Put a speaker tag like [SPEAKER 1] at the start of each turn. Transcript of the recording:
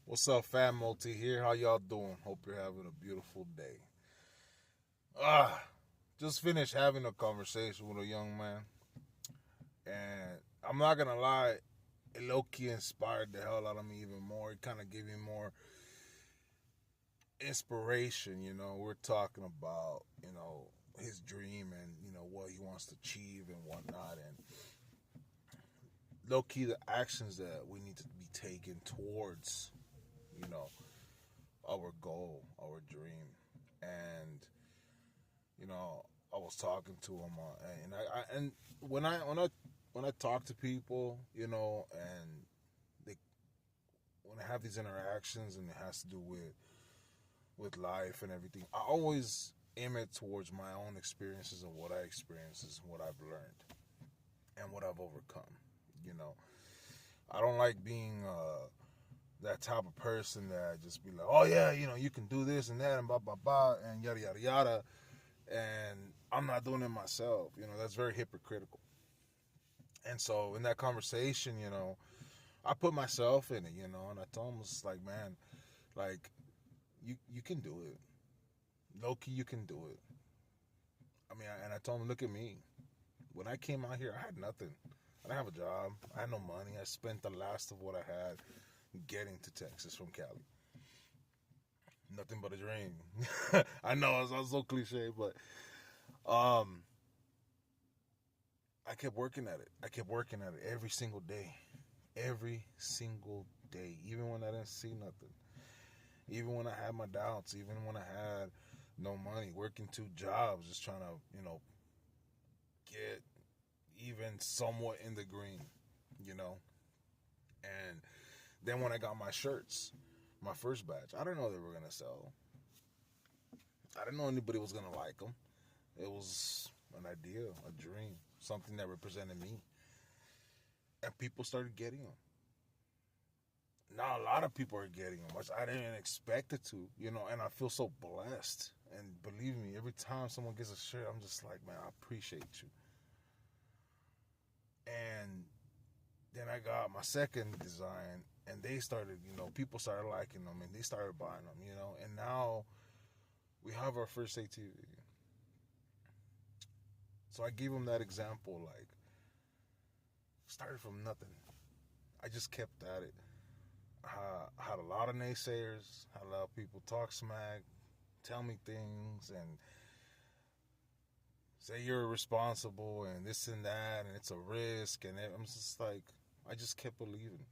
[SPEAKER 1] What's up, Fam Multi here? How y'all doing? Hope you're having a beautiful day. Ah, just finished having a conversation with a young man, and I'm not gonna lie, it low key inspired the hell out of me even more. It kind of gave me more inspiration. We're talking about his dream and what he wants to achieve and whatnot, and low key the actions that we need to be taken towards you know our goal, our dream, and you know, I was talking to him, and when I talk to people, and they when I have these interactions, and it has to do with life and everything, I always aim it towards my own experiences and what I experienced and what I've learned and what I've overcome. You know, I don't like being that type of person that just be like, oh yeah, you can do this and that and blah blah blah and yada yada yada, and I'm not doing it myself. That's very hypocritical. And so in that conversation, I put myself in it, and I told him, it's like, man, like you can do it. Loki, you can do it. And I told him, look at me. When I came out here, I had nothing. I didn't have a job. I had no money. I spent the last of what I had getting to Texas from Cali. Nothing but a dream. I know it sounds so cliche, but um, I kept working at it. I kept working at it every single day. Every single day. Even when I didn't see nothing. Even when I had my doubts. Even when I had no money. Working two jobs. Just trying to, get even somewhat in the green. You know? And then when I got my shirts, my first batch, I didn't know they were going to sell. I didn't know anybody was going to like them. It was an idea, a dream, something that represented me. And people started getting them. Now a lot of people are getting them, which I didn't expect it to, and I feel so blessed. And believe me, every time someone gets a shirt, I'm just like, man, I appreciate you. And then I got my second design, and they started, people started liking them, and they started buying them, and now we have our first ATV. So I gave them that example, like, started from nothing. I just kept at it. I had a lot of naysayers, had a lot of people talk smack, tell me things, and say you're irresponsible and this and that, and it's a risk. And I'm just like, I just kept believing.